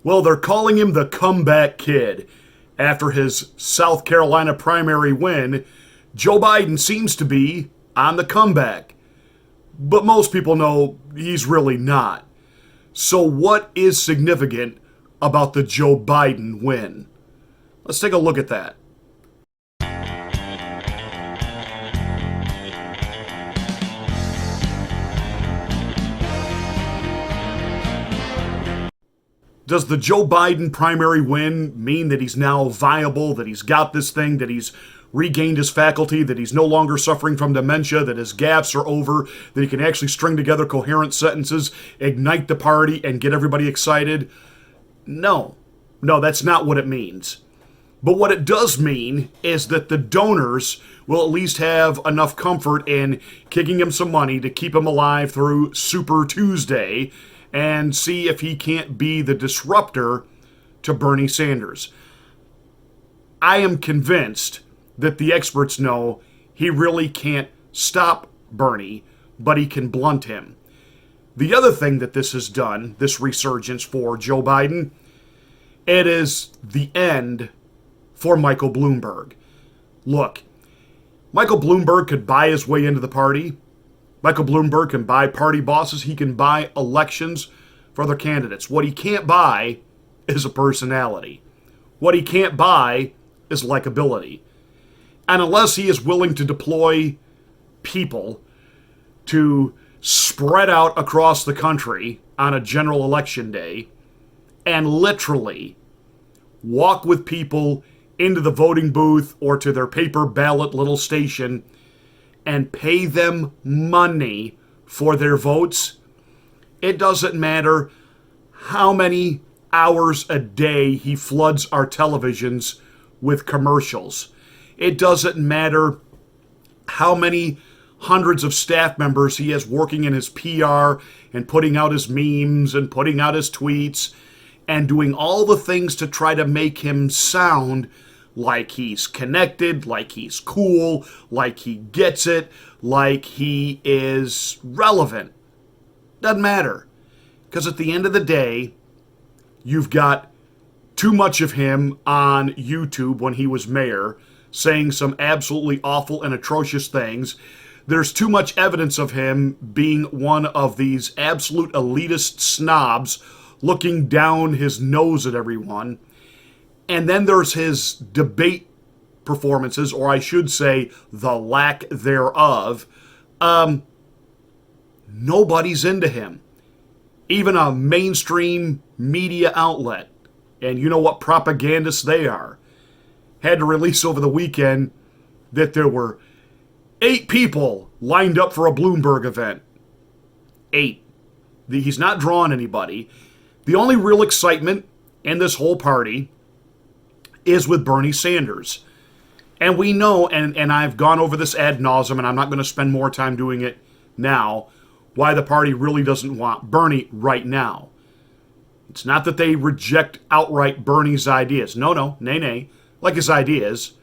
Well, they're calling him the comeback kid. After his South Carolina primary win, Joe Biden seems to be on the comeback. But most people know he's really not. So, what is significant about the Joe Biden win? Let's take a look at that. Does the Joe Biden primary win mean that he's now viable, that he's got this thing, that he's regained his faculty, that he's no longer suffering from dementia, that his gaffes are over, that he can actually string together coherent sentences, ignite the party, and get everybody excited? No. No, that's not what it means. But what it does mean is that the donors will at least have enough comfort in kicking him some money to keep him alive through Super Tuesday and see if he can't be the disruptor to Bernie Sanders. I am convinced that the experts know he really can't stop Bernie, but he can blunt him. The other thing that this has done, this resurgence for Joe Biden, it is the end for Michael Bloomberg. Look, Michael Bloomberg could buy his way into the party. Michael Bloomberg can buy party bosses. He can buy elections for other candidates. What he can't buy is a personality. What he can't buy is likability. And unless he is willing to deploy people to spread out across the country on a general election day and literally walk with people into the voting booth or to their paper ballot little station and pay them money for their votes, it doesn't matter how many hours a day he floods our televisions with commercials. It doesn't matter how many hundreds of staff members he has working in his PR and putting out his memes and putting out his tweets and doing all the things to try to make him sound like he's connected, like he's cool, like he gets it, like he is relevant. Doesn't matter. Because at the end of the day, you've got too much of him on YouTube when he was mayor, saying some absolutely awful and atrocious things. There's too much evidence of him being one of these absolute elitist snobs looking down his nose at everyone. And then there's his debate performances, or I should say, the lack thereof. Nobody's into him. Even a mainstream media outlet, and you know what propagandists they are, had to release over the weekend that there were 8 people lined up for a Bloomberg event. 8. He's not drawing anybody. The only real excitement in this whole party is with Bernie Sanders. And we know, and I've gone over this ad nauseum, and I'm not going to spend more time doing it now, why the party really doesn't want Bernie right now. It's not that they reject outright Bernie's ideas. No, nay, like his ideas.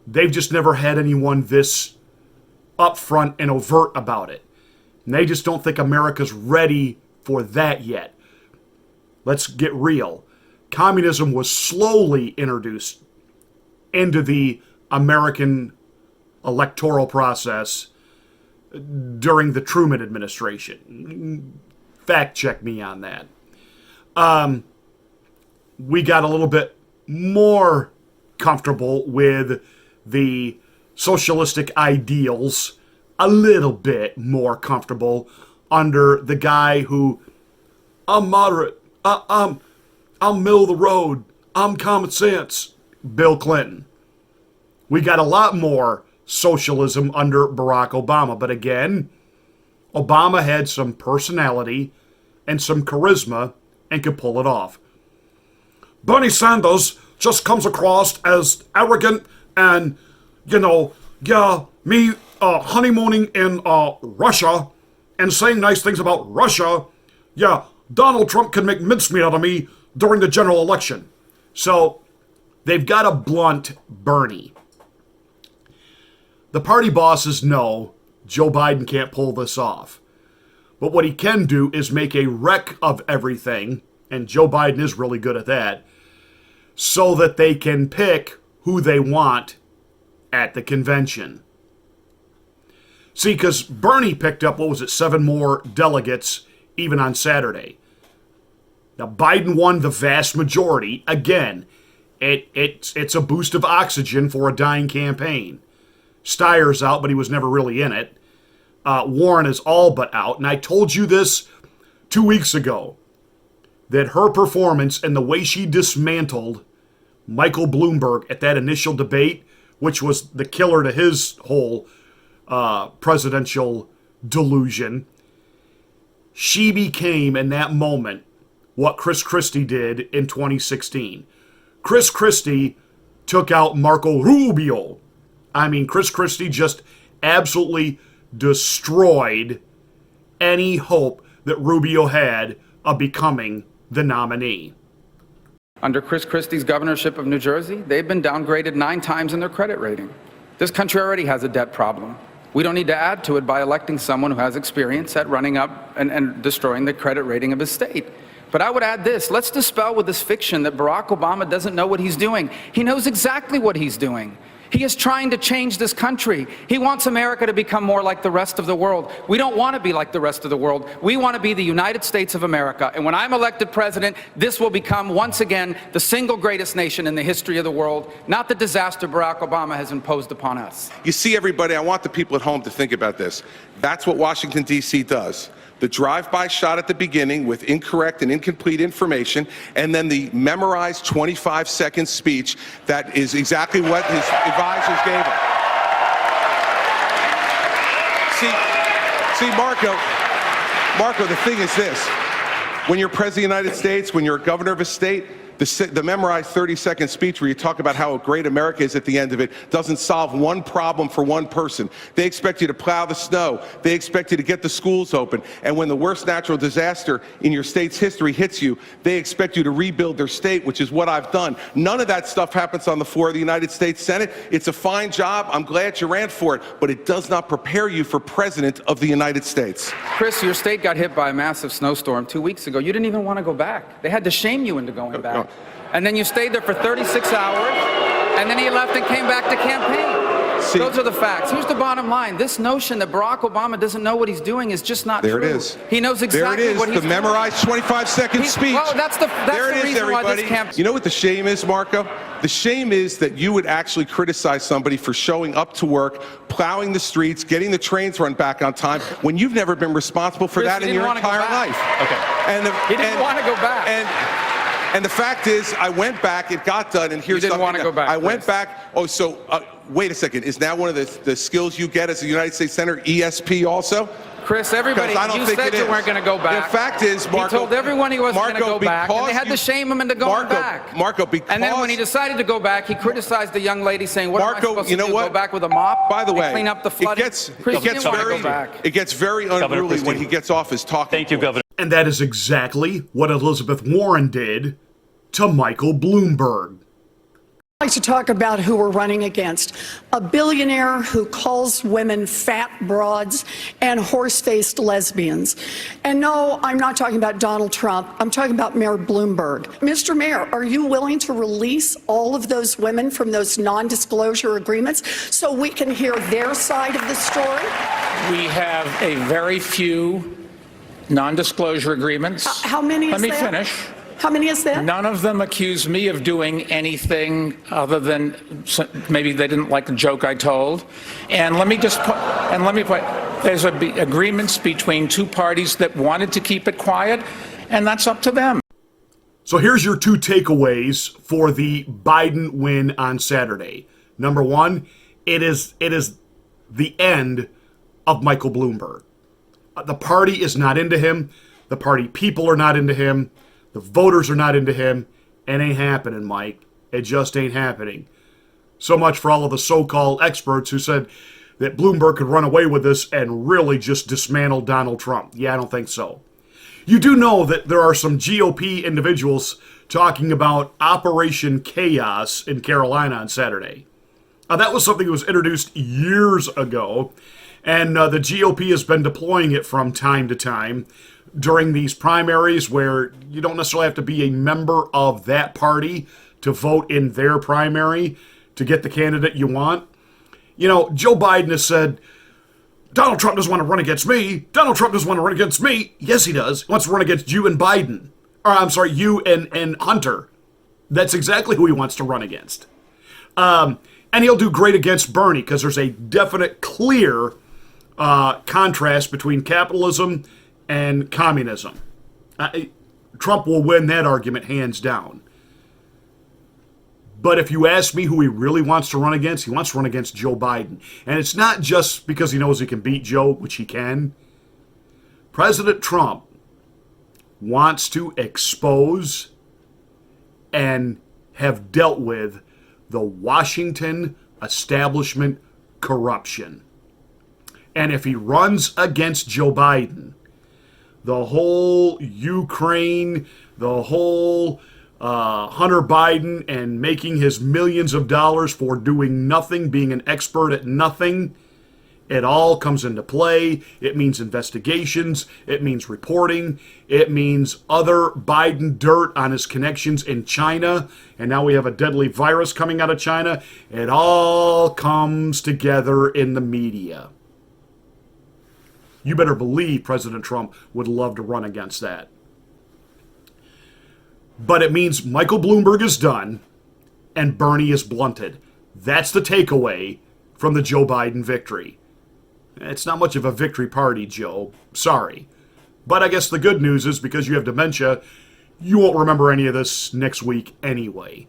They've just never had anyone this upfront and overt about it. And they just don't think America's ready for that yet. Let's get real. Communism was slowly introduced into the American electoral process during the Truman administration. Fact check me on that. We got a little bit more comfortable with the socialistic ideals, a little bit more comfortable under the guy who, I'm moderate, I'll middle of the road, I'm common sense, Bill Clinton. We got a lot more socialism under Barack Obama. But again, Obama had some personality and some charisma and could pull it off. Bernie Sanders just comes across as arrogant and, me honeymooning in Russia and saying nice things about Russia. Yeah, Donald Trump can make mincemeat out of me during the general election. So they've got to blunt Bernie. The party bosses know Joe Biden can't pull this off. But what he can do is make a wreck of everything and Joe Biden is really good at that, so that they can pick who they want at the convention. See, because Bernie picked up, 7 more delegates even on Saturday. Now, Biden won the vast majority. Again, it's a boost of oxygen for a dying campaign. Steyer's out, but he was never really in it. Warren is all but out. And I told you this 2 weeks ago, that her performance and the way she dismantled Michael Bloomberg at that initial debate, which was the killer to his whole presidential delusion, she became, in that moment, what Chris Christie did in 2016. Chris Christie took out Marco Rubio. I mean, Chris Christie just absolutely destroyed any hope that Rubio had of becoming the nominee. Under Chris Christie's governorship of New Jersey, they've been downgraded 9 times in their credit rating. This country already has a debt problem. We don't need to add to it by electing someone who has experience at running up and destroying the credit rating of his state. But I would add this: let's dispel with this fiction that Barack Obama doesn't know what he's doing. He knows exactly what he's doing. He is trying to change this country. He wants America to become more like the rest of the world. We don't want to be like the rest of the world. We want to be the United States of America. And when I'm elected president, this will become, once again, the single greatest nation in the history of the world, not the disaster Barack Obama has imposed upon us. You see, everybody, I want the people at home to think about this. That's what Washington, D.C. does. The drive-by shot at the beginning with incorrect and incomplete information, and then the memorized 25-second speech that is exactly what his advisors gave him. See, Marco, the thing is this. When you're president of the United States, when you're a governor of a state, the memorized 30-second speech where you talk about how great America is at the end of it doesn't solve one problem for one person. They expect you to plow the snow. They expect you to get the schools open. And when the worst natural disaster in your state's history hits you, they expect you to rebuild their state, which is what I've done. None of that stuff happens on the floor of the United States Senate. It's a fine job. I'm glad you ran for it, but it does not prepare you for president of the United States. Chris, your state got hit by a massive snowstorm 2 weeks ago. You didn't even want to go back. They had to shame you into going back. And then you stayed there for 36 hours, and then he left and came back to campaign. See, those are the facts. Here's the bottom line. This notion that Barack Obama doesn't know what he's doing is just not true. There it is. He knows exactly what he's doing. The memorized 25-second speech. Well, that's the reason why this campaign... You know what the shame is, Marco? The shame is that you would actually criticize somebody for showing up to work, plowing the streets, getting the trains run back on time, when you've never been responsible for that in your entire life. Okay. He didn't want to go back. And the fact is, I went back, it got done, and here's something. You didn't want to go back. I went back. Oh, so wait a second. Is now one of the skills you get as a United States Senator ESP also? Chris, everybody, you said you weren't going to go back. The fact is, Marco, he told everyone he wasn't going to go back, and they had to shame him into going back. Marco, because... And then when he decided to go back, he criticized the young lady, saying, what am I supposed to do, go back with a mop? By the way, clean up the flooding? It gets very unruly when he gets off his talking. Thank you, Governor. And that is exactly what Elizabeth Warren did to Michael Bloomberg. I'd like to talk about who we're running against. A billionaire who calls women fat broads and horse-faced lesbians. And no, I'm not talking about Donald Trump. I'm talking about Mayor Bloomberg. Mr. Mayor, are you willing to release all of those women from those non-disclosure agreements so we can hear their side of the story? We have a very few non-disclosure agreements. How many is that? Let me finish. How many is that? None of them accuse me of doing anything other than maybe they didn't like the joke I told. And let me put, there's agreements between two parties that wanted to keep it quiet, and that's up to them. So here's your 2 takeaways for the Biden win on Saturday. Number 1, it is the end of Michael Bloomberg. The party is not into him. The party people are not into him. The voters are not into him. It ain't happening, Mike. It just ain't happening. So much for all of the so-called experts who said that Bloomberg could run away with this and really just dismantle Donald Trump. Yeah, I don't think so. You do know that there are some GOP individuals talking about Operation Chaos in Carolina on Saturday. That was something that was introduced years ago, and the GOP has been deploying it from time to time. during these primaries where you don't necessarily have to be a member of that party to vote in their primary to get the candidate you want. You know, Joe Biden has said, Donald Trump doesn't want to run against me. Donald Trump doesn't want to run against me. Yes, he does. He wants to run against you and Biden. Or, I'm sorry, you and Hunter. That's exactly who he wants to run against. And he'll do great against Bernie because there's a definite, clear contrast between capitalism and communism. Trump will win that argument hands down. But if you ask me who he really wants to run against, he wants to run against Joe Biden. And it's not just because he knows he can beat Joe, which he can. President Trump wants to expose and have dealt with the Washington establishment corruption. And if he runs against Joe Biden, the whole Ukraine, the whole Hunter Biden and making his millions of dollars for doing nothing, being an expert at nothing, it all comes into play. It means investigations. It means reporting. It means other Biden dirt on his connections in China. And now we have a deadly virus coming out of China. It all comes together in the media. You better believe President Trump would love to run against that. But it means Michael Bloomberg is done and Bernie is blunted. That's the takeaway from the Joe Biden victory. It's not much of a victory party, Joe. Sorry. But I guess the good news is because you have dementia, you won't remember any of this next week anyway.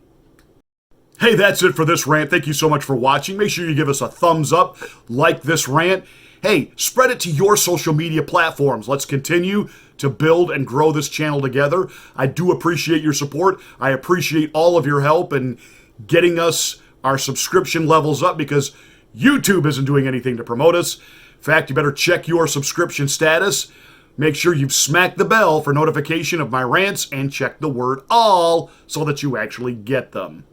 Hey, that's it for this rant. Thank you so much for watching. Make sure you give us a thumbs up, like this rant. Hey, spread it to your social media platforms. Let's continue to build and grow this channel together. I do appreciate your support. I appreciate all of your help in getting us our subscription levels up because YouTube isn't doing anything to promote us. In fact, you better check your subscription status. Make sure you've smacked the bell for notification of my rants and check the word all so that you actually get them.